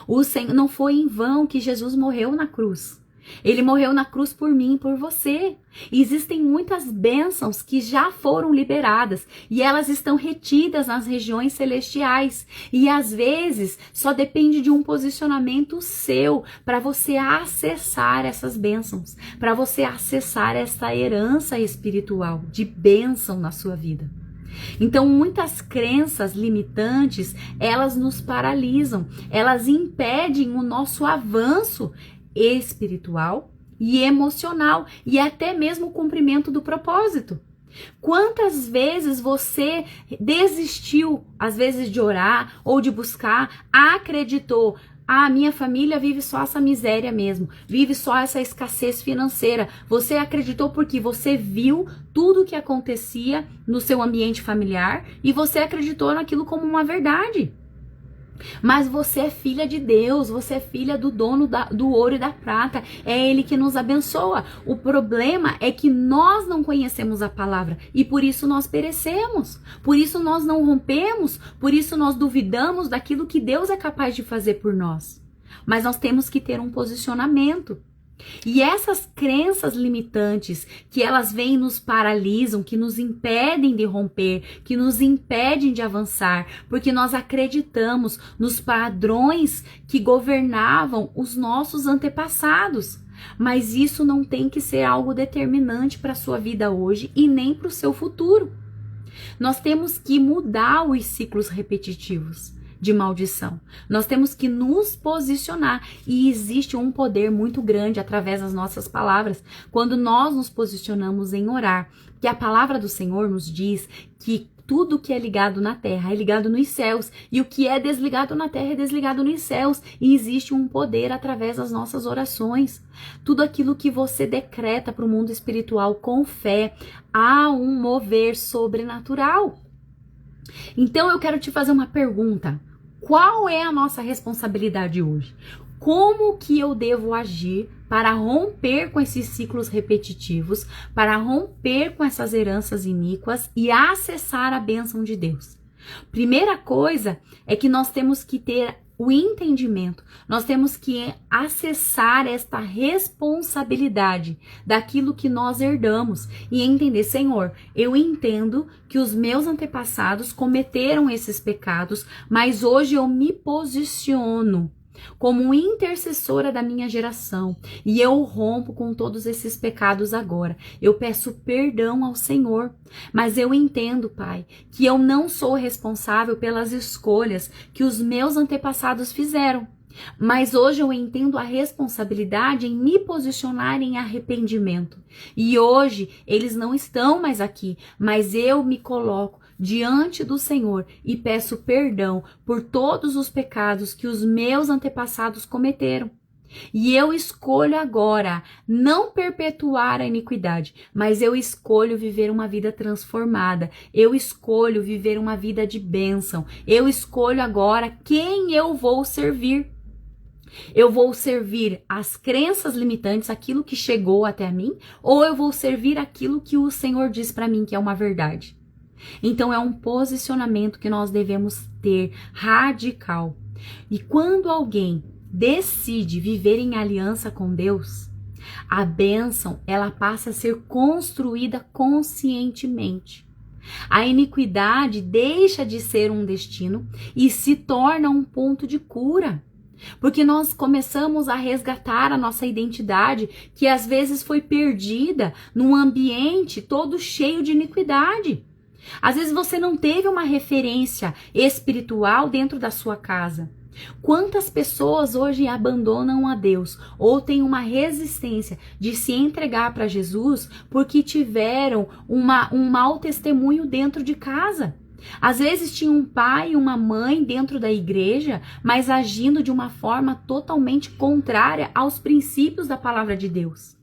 O Senhor, não foi em vão que Jesus morreu na cruz. Ele morreu na cruz por mim e por você. E existem muitas bênçãos que já foram liberadas e elas estão retidas nas regiões celestiais. E às vezes só depende de um posicionamento seu para você acessar essas bênçãos, para você acessar essa herança espiritual de bênção na sua vida. Então, muitas crenças limitantes, elas nos paralisam, elas impedem o nosso avanço espiritual e emocional e até mesmo o cumprimento do propósito. Quantas vezes você desistiu, às vezes, de orar ou de buscar, acreditou: ah, minha família vive só essa miséria mesmo, vive só essa escassez financeira. Você acreditou porque você viu tudo o que acontecia no seu ambiente familiar e você acreditou naquilo como uma verdade. Mas você é filha de Deus, você é filha do dono do ouro e da prata, é Ele que nos abençoa. O problema é que nós não conhecemos a palavra e por isso nós perecemos, por isso nós não rompemos, por isso nós duvidamos daquilo que Deus é capaz de fazer por nós. Mas nós temos que ter um posicionamento. E essas crenças limitantes, que elas vêm e nos paralisam, que nos impedem de romper, que nos impedem de avançar, porque nós acreditamos nos padrões que governavam os nossos antepassados. Mas isso não tem que ser algo determinante para a sua vida hoje e nem para o seu futuro. Nós temos que mudar os ciclos repetitivos de maldição. Nós temos que nos posicionar, e existe um poder muito grande através das nossas palavras quando nós nos posicionamos em orar, que a palavra do Senhor nos diz que tudo que é ligado na terra é ligado nos céus, e o que é desligado na terra é desligado nos céus, e existe um poder através das nossas orações. Tudo aquilo que você decreta para o mundo espiritual com fé, há um mover sobrenatural. Então eu quero te fazer uma pergunta. Qual é a nossa responsabilidade hoje? Como que eu devo agir para romper com esses ciclos repetitivos, para romper com essas heranças iníquas e acessar a bênção de Deus? Primeira coisa é que nós temos que ter o entendimento, nós temos que acessar esta responsabilidade daquilo que nós herdamos e entender, Senhor, eu entendo que os meus antepassados cometeram esses pecados, mas hoje eu me posiciono como intercessora da minha geração, e eu rompo com todos esses pecados agora. Eu peço perdão ao Senhor, mas eu entendo, Pai, que eu não sou responsável pelas escolhas que os meus antepassados fizeram. Mas hoje eu entendo a responsabilidade em me posicionar em arrependimento. E hoje eles não estão mais aqui, mas eu me coloco diante do Senhor e peço perdão por todos os pecados que os meus antepassados cometeram. E eu escolho agora não perpetuar a iniquidade, mas eu escolho viver uma vida transformada. Eu escolho viver uma vida de bênção. Eu escolho agora quem eu vou servir. Eu vou servir as crenças limitantes, aquilo que chegou até mim, ou eu vou servir aquilo que o Senhor diz para mim que é uma verdade? Então é um posicionamento que nós devemos ter radical. E quando alguém decide viver em aliança com Deus, a bênção ela passa a ser construída conscientemente. A iniquidade deixa de ser um destino e se torna um ponto de cura. Porque nós começamos a resgatar a nossa identidade, que às vezes foi perdida num ambiente todo cheio de iniquidade. Às vezes você não teve uma referência espiritual dentro da sua casa. Quantas pessoas hoje abandonam a Deus ou têm uma resistência de se entregar para Jesus porque tiveram um mau testemunho dentro de casa? Às vezes tinha um pai e uma mãe dentro da igreja, mas agindo de uma forma totalmente contrária aos princípios da palavra de Deus.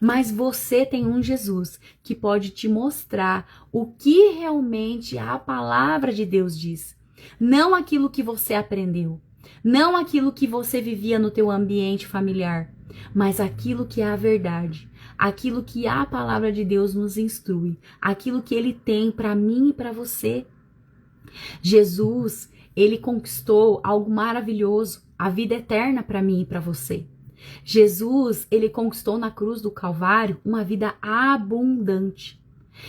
Mas você tem um Jesus que pode te mostrar o que realmente a palavra de Deus diz. Não aquilo que você aprendeu, não aquilo que você vivia no teu ambiente familiar, mas aquilo que é a verdade, aquilo que a palavra de Deus nos instrui, aquilo que ele tem para mim e para você. Jesus, ele conquistou algo maravilhoso, a vida eterna para mim e para você. Jesus, ele conquistou na cruz do Calvário uma vida abundante.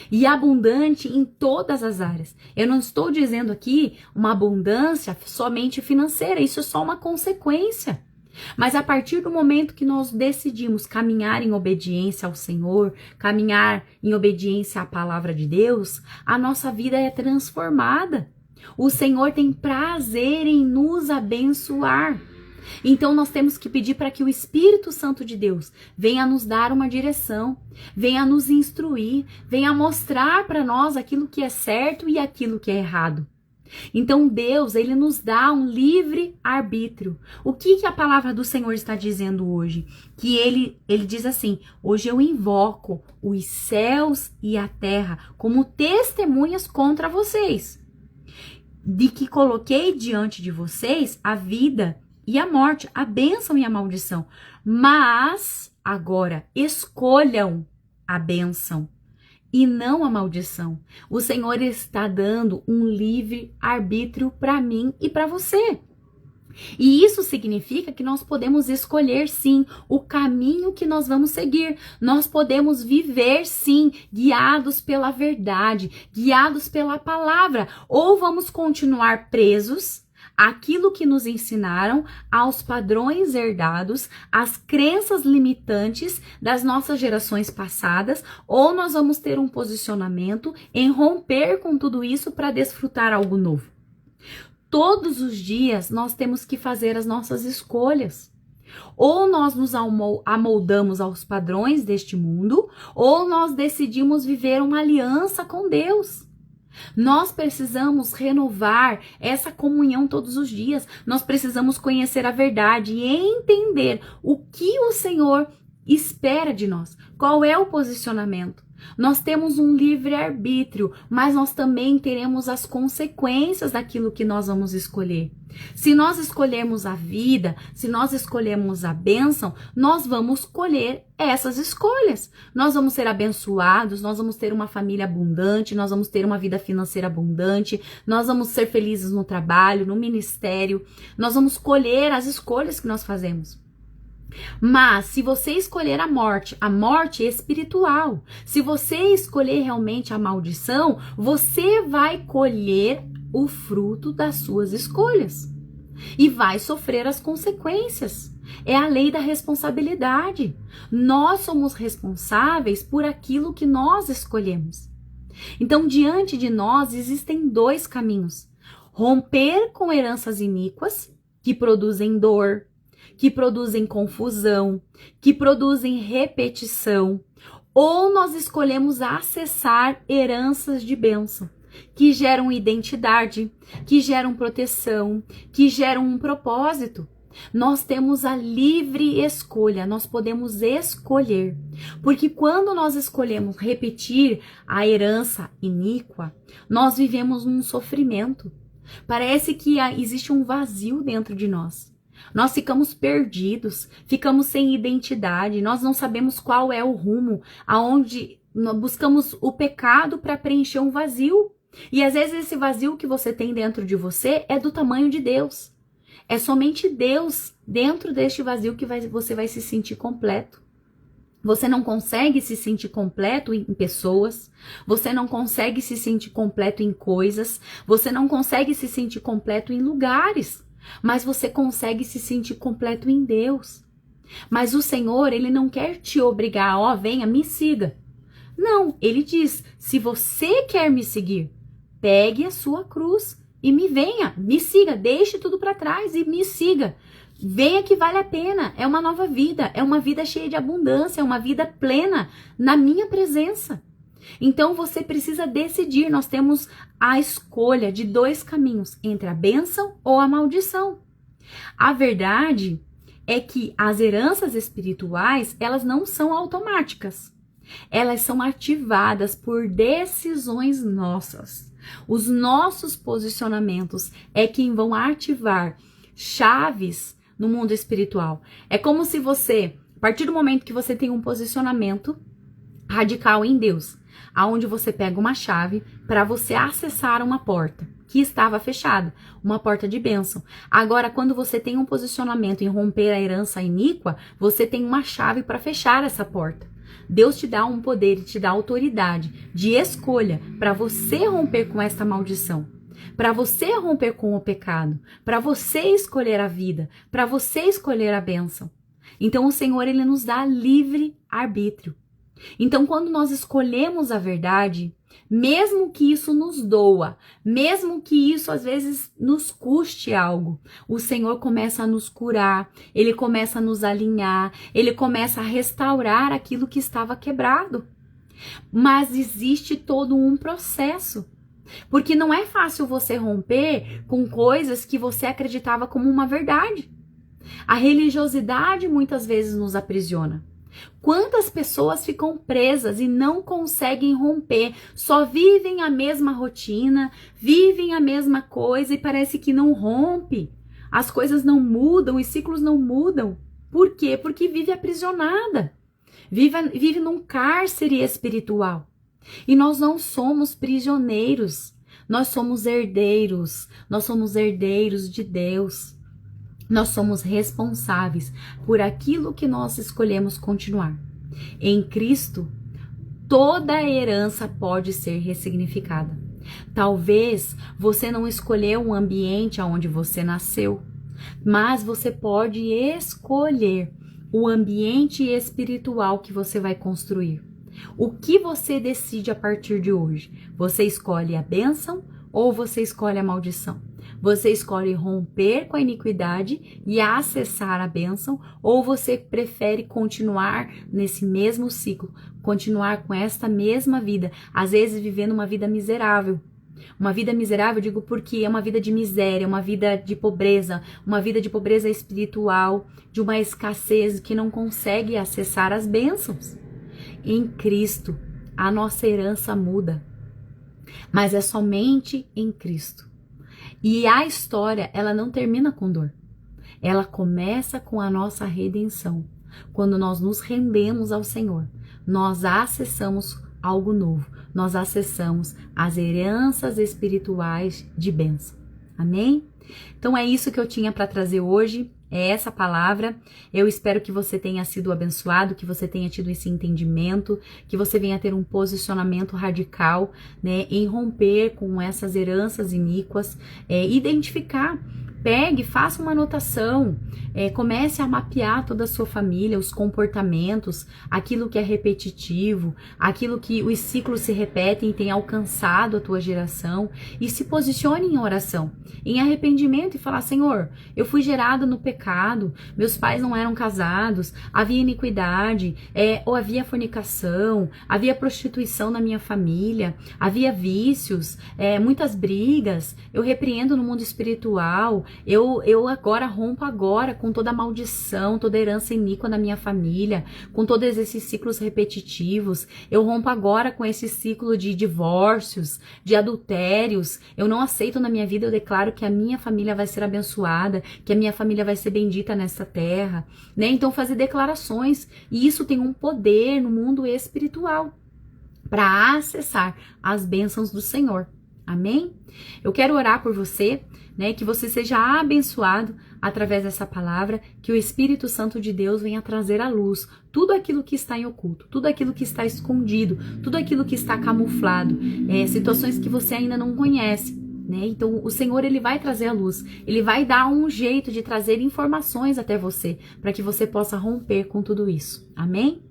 E abundante em todas as áreas. Eu não estou dizendo aqui uma abundância somente financeira, isso é só uma consequência. Mas a partir do momento que nós decidimos caminhar em obediência ao Senhor, caminhar em obediência à palavra de Deus, a nossa vida é transformada. O Senhor tem prazer em nos abençoar. Então nós temos que pedir para que o Espírito Santo de Deus venha nos dar uma direção, venha nos instruir, venha mostrar para nós aquilo que é certo e aquilo que é errado. Então Deus, ele nos dá um livre arbítrio. O que a palavra do Senhor está dizendo hoje? Que ele diz assim: hoje eu invoco os céus e a terra como testemunhas contra vocês, de que coloquei diante de vocês a vida e a morte, a bênção e a maldição. Mas agora escolham a bênção e não a maldição. O Senhor está dando um livre arbítrio para mim e para você. E isso significa que nós podemos escolher, sim, o caminho que nós vamos seguir. Nós podemos viver, sim, guiados pela verdade, guiados pela palavra. Ou vamos continuar presos àquilo que nos ensinaram, aos padrões herdados, às crenças limitantes das nossas gerações passadas, ou nós vamos ter um posicionamento em romper com tudo isso para desfrutar algo novo. Todos os dias nós temos que fazer as nossas escolhas. Ou nós nos amoldamos aos padrões deste mundo, ou nós decidimos viver uma aliança com Deus. Nós precisamos renovar essa comunhão todos os dias. Nós precisamos conhecer a verdade e entender o que o Senhor espera de nós. Qual é o posicionamento? Nós temos um livre-arbítrio, mas nós também teremos as consequências daquilo que nós vamos escolher. Se nós escolhermos a vida, se nós escolhermos a bênção, nós vamos colher essas escolhas. Nós vamos ser abençoados, nós vamos ter uma família abundante, nós vamos ter uma vida financeira abundante, nós vamos ser felizes no trabalho, no ministério, nós vamos colher as escolhas que nós fazemos. Mas se você escolher a morte espiritual, se você escolher realmente a maldição, você vai colher o fruto das suas escolhas e vai sofrer as consequências. É a lei da responsabilidade. Nós somos responsáveis por aquilo que nós escolhemos. Então, diante de nós existem dois caminhos: romper com heranças iníquas que produzem dor, que produzem confusão, que produzem repetição, ou nós escolhemos acessar heranças de bênção, que geram identidade, que geram proteção, que geram um propósito. Nós temos a livre escolha, nós podemos escolher, porque quando nós escolhemos repetir a herança iníqua, nós vivemos um sofrimento. Parece que existe um vazio dentro de nós. Nós ficamos perdidos, ficamos sem identidade, nós não sabemos qual é o rumo, aonde nós buscamos o pecado para preencher um vazio. E às vezes esse vazio que você tem dentro de você é do tamanho de Deus. É somente Deus dentro deste vazio que você vai se sentir completo. Você não consegue se sentir completo em pessoas, você não consegue se sentir completo em coisas, você não consegue se sentir completo em lugares. Mas você consegue se sentir completo em Deus. Mas o Senhor, Ele não quer te obrigar, venha, me siga. Não, Ele diz, se você quer me seguir, pegue a sua cruz e me siga, deixe tudo para trás e me siga. Venha que vale a pena, é uma nova vida, é uma vida cheia de abundância, é uma vida plena na minha presença. Então você precisa decidir, nós temos a escolha de dois caminhos, entre a bênção ou a maldição. A verdade é que as heranças espirituais, elas não são automáticas. Elas são ativadas por decisões nossas. Os nossos posicionamentos é quem vão ativar chaves no mundo espiritual. É como se você, a partir do momento que você tem um posicionamento radical em Deus, aonde você pega uma chave para você acessar uma porta que estava fechada, uma porta de bênção. Agora, quando você tem um posicionamento em romper a herança iníqua, você tem uma chave para fechar essa porta. Deus te dá um poder e te dá autoridade de escolha para você romper com esta maldição, para você romper com o pecado, para você escolher a vida, para você escolher a bênção. Então, o Senhor, Ele nos dá livre arbítrio. Então, quando nós escolhemos a verdade, mesmo que isso nos doa, mesmo que isso às vezes nos custe algo, o Senhor começa a nos curar, Ele começa a nos alinhar, Ele começa a restaurar aquilo que estava quebrado. Mas existe todo um processo, porque não é fácil você romper com coisas que você acreditava como uma verdade. A religiosidade muitas vezes nos aprisiona. Quantas pessoas ficam presas e não conseguem romper, só vivem a mesma rotina, vivem a mesma coisa e parece que não rompe. As coisas não mudam, os ciclos não mudam. Por quê? Porque vive aprisionada, vive num cárcere espiritual. E nós não somos prisioneiros, nós somos herdeiros de Deus. Nós somos responsáveis por aquilo que nós escolhemos continuar. Em Cristo, toda a herança pode ser ressignificada. Talvez você não escolheu um ambiente onde você nasceu, mas você pode escolher o ambiente espiritual que você vai construir. O que você decide a partir de hoje? Você escolhe a bênção ou você escolhe a maldição? Você escolhe romper com a iniquidade e acessar a bênção, ou você prefere continuar nesse mesmo ciclo, continuar com esta mesma vida, às vezes vivendo uma vida miserável? Uma vida miserável, eu digo porque é uma vida de miséria, uma vida de pobreza, uma vida de pobreza espiritual, de uma escassez que não consegue acessar as bênçãos. Em Cristo, a nossa herança muda, mas é somente em Cristo. E a história, ela não termina com dor. Ela começa com a nossa redenção. Quando nós nos rendemos ao Senhor, nós acessamos algo novo. Nós acessamos as heranças espirituais de bênção. Amém? Então é isso que eu tinha para trazer hoje. É essa palavra. Eu espero que você tenha sido abençoado, que você tenha tido esse entendimento, que você venha ter um posicionamento radical, né, em romper com essas heranças iníquas, identificar. Pegue, faça uma anotação, comece a mapear toda a sua família, os comportamentos, aquilo que é repetitivo, aquilo que os ciclos se repetem e tem alcançado a tua geração, e se posicione em oração, em arrependimento e falar: Senhor, eu fui gerado no pecado, meus pais não eram casados, havia iniquidade, ou havia fornicação, havia prostituição na minha família, havia vícios, muitas brigas, eu repreendo no mundo espiritual. Eu agora rompo com toda a maldição, toda a herança iníqua na minha família, com todos esses ciclos repetitivos. Eu rompo agora com esse ciclo de divórcios, de adultérios. Eu não aceito na minha vida, eu declaro que a minha família vai ser abençoada, que a minha família vai ser bendita nesta terra, né? Então fazer declarações, e isso tem um poder no mundo espiritual para acessar as bênçãos do Senhor. Amém? Eu quero orar por você, né, que você seja abençoado através dessa palavra, que o Espírito Santo de Deus venha trazer à luz tudo aquilo que está em oculto, tudo aquilo que está escondido, tudo aquilo que está camuflado, situações que você ainda não conhece, né? Então o Senhor, ele vai trazer à luz, ele vai dar um jeito de trazer informações até você, para que você possa romper com tudo isso. Amém?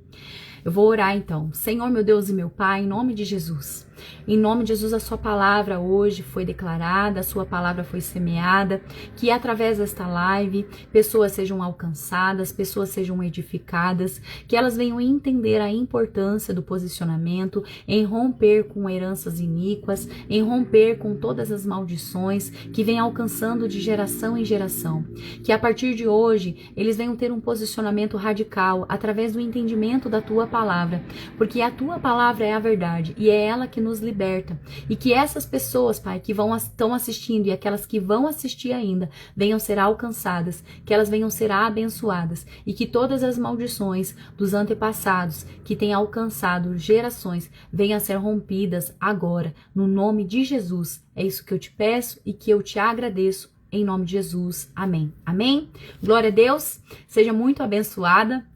Eu vou orar então. Senhor, meu Deus e meu Pai, em nome de Jesus. Em nome de Jesus, a sua palavra hoje foi declarada, a sua palavra foi semeada, que através desta live pessoas sejam alcançadas, pessoas sejam edificadas, que elas venham entender a importância do posicionamento, em romper com heranças iníquas, em romper com todas as maldições que vem alcançando de geração em geração. Que a partir de hoje eles venham ter um posicionamento radical através do entendimento da tua palavra, porque a tua palavra é a verdade e é ela que nos liberta, e que essas pessoas, Pai, que estão assistindo e aquelas que vão assistir ainda, venham ser alcançadas, que elas venham ser abençoadas, e que todas as maldições dos antepassados que têm alcançado gerações venham a ser rompidas agora, no nome de Jesus. É isso que eu te peço e que eu te agradeço, em nome de Jesus. Amém. Amém? Glória a Deus. Seja muito abençoada,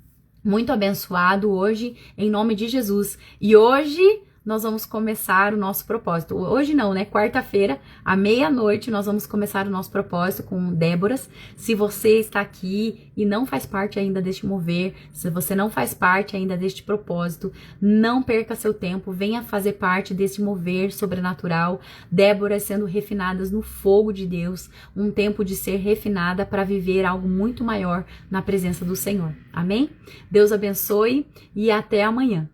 muito abençoado hoje, em nome de Jesus. E hoje nós vamos começar o nosso propósito. Hoje não, né? Quarta-feira, à meia-noite, nós vamos começar o nosso propósito com Déboras. Se você está aqui e não faz parte ainda deste mover, se você não faz parte ainda deste propósito, não perca seu tempo, venha fazer parte desse mover sobrenatural. Déboras sendo refinadas no fogo de Deus, um tempo de ser refinada para viver algo muito maior na presença do Senhor. Amém? Deus abençoe e até amanhã.